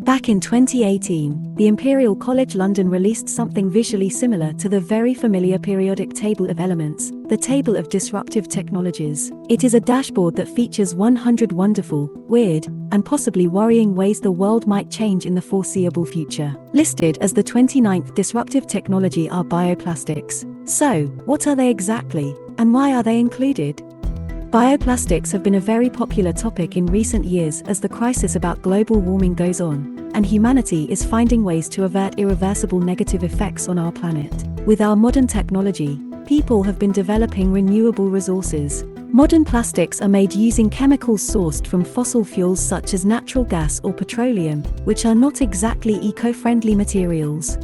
Back in 2018, the Imperial College London released something visually similar to the very familiar periodic table of elements, the Table of Disruptive Technologies. It is a dashboard that features 100 wonderful, weird, and possibly worrying ways the world might change in the foreseeable future. Listed as the 29th disruptive technology are bioplastics. So, what are they exactly, and why are they included? Bioplastics have been a very popular topic in recent years as the crisis about global warming goes on, and humanity is finding ways to avert irreversible negative effects on our planet. With our modern technology, people have been developing renewable resources. Modern plastics are made using chemicals sourced from fossil fuels such as natural gas or petroleum, which are not exactly eco-friendly materials.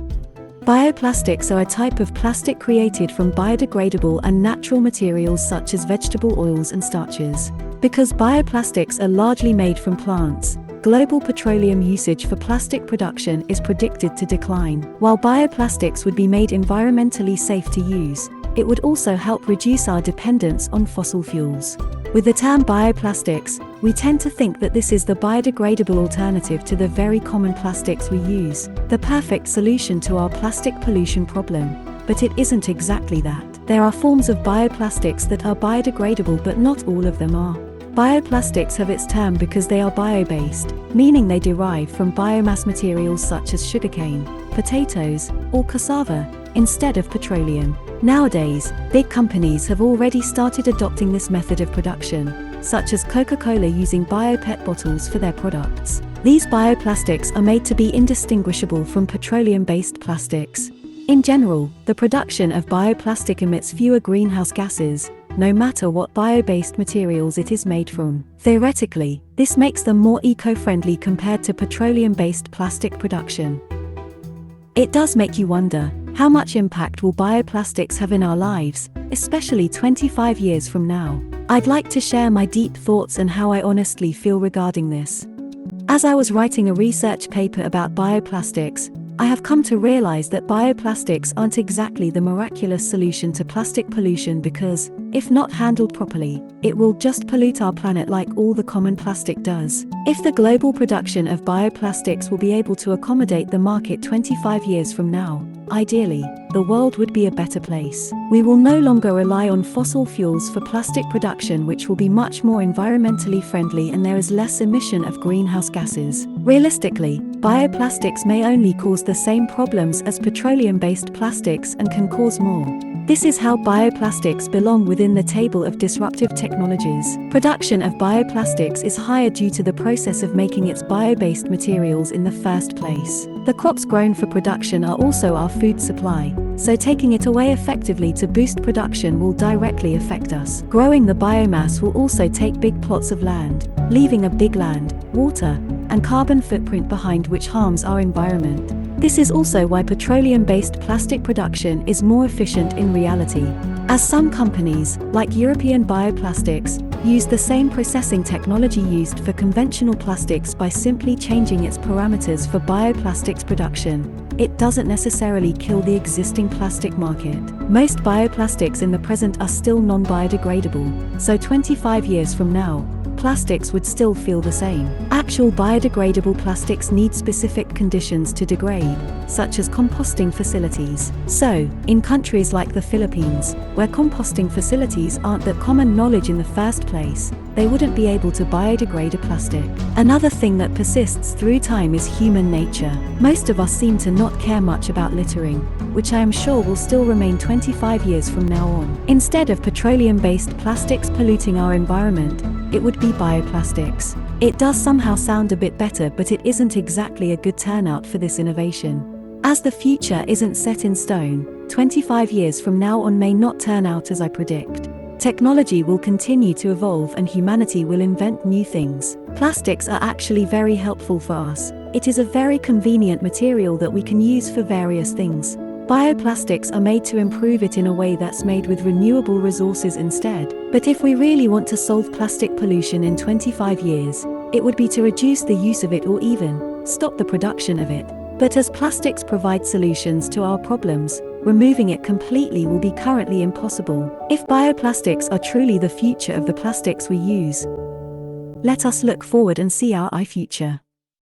Bioplastics are a type of plastic created from biodegradable and natural materials such as vegetable oils and starches. Because bioplastics are largely made from plants, global petroleum usage for plastic production is predicted to decline. While bioplastics would be made environmentally safe to use, it would also help reduce our dependence on fossil fuels. With the term bioplastics, we tend to think that this is the biodegradable alternative to the very common plastics we use, the perfect solution to our plastic pollution problem. But it isn't exactly that. There are forms of bioplastics that are biodegradable, but not all of them are. Bioplastics have its term because they are bio-based, meaning they derive from biomass materials such as sugarcane, potatoes, or cassava, instead of petroleum. Nowadays, big companies have already started adopting this method of production, such as Coca-Cola using bio-PET bottles for their products. These bioplastics are made to be indistinguishable from petroleum-based plastics. In general, the production of bioplastic emits fewer greenhouse gases, no matter what bio-based materials it is made from. Theoretically, this makes them more eco-friendly compared to petroleum-based plastic production. It does make you wonder, how much impact will bioplastics have in our lives, especially 25 years from now? I'd like to share my deep thoughts and how I honestly feel regarding this. As I was writing a research paper about bioplastics, I have come to realize that bioplastics aren't exactly the miraculous solution to plastic pollution because, if not handled properly, it will just pollute our planet like all the common plastic does. If the global production of bioplastics will be able to accommodate the market 25 years from now, ideally, the world would be a better place. We will no longer rely on fossil fuels for plastic production, which will be much more environmentally friendly, and there is less emission of greenhouse gases. Realistically, bioplastics may only cause the same problems as petroleum-based plastics and can cause more. This is how bioplastics belong within the table of disruptive technologies. Production of bioplastics is higher due to the process of making its bio-based materials in the first place. The crops grown for production are also our food supply, so taking it away effectively to boost production will directly affect us. Growing the biomass will also take big plots of land, leaving a big land, water, and carbon footprint behind, which harms our environment. This is also why petroleum-based plastic production is more efficient in reality, as some companies, like European Bioplastics, use the same processing technology used for conventional plastics by simply changing its parameters for bioplastics production. It doesn't necessarily kill the existing plastic market. Most bioplastics in the present are still non-biodegradable, so 25 years from now, plastics would still feel the same. Actual biodegradable plastics need specific conditions to degrade, such as composting facilities. So, in countries like the Philippines, where composting facilities aren't that common knowledge in the first place, they wouldn't be able to biodegrade a plastic. Another thing that persists through time is human nature. Most of us seem to not care much about littering, which I am sure will still remain 25 years from now on. Instead of petroleum-based plastics polluting our environment, it would be bioplastics. It does somehow sound a bit better, but it isn't exactly a good turnout for this innovation. As the future isn't set in stone, 25 years from now on may not turn out as I predict. Technology will continue to evolve and humanity will invent new things. Plastics are actually very helpful for us. It is a very convenient material that we can use for various things. Bioplastics are made to improve it in a way that's made with renewable resources instead. But if we really want to solve plastic pollution in 25 years, it would be to reduce the use of it or even stop the production of it. But as plastics provide solutions to our problems, removing it completely will be currently impossible. If bioplastics are truly the future of the plastics we use, let us look forward and see our iFuture.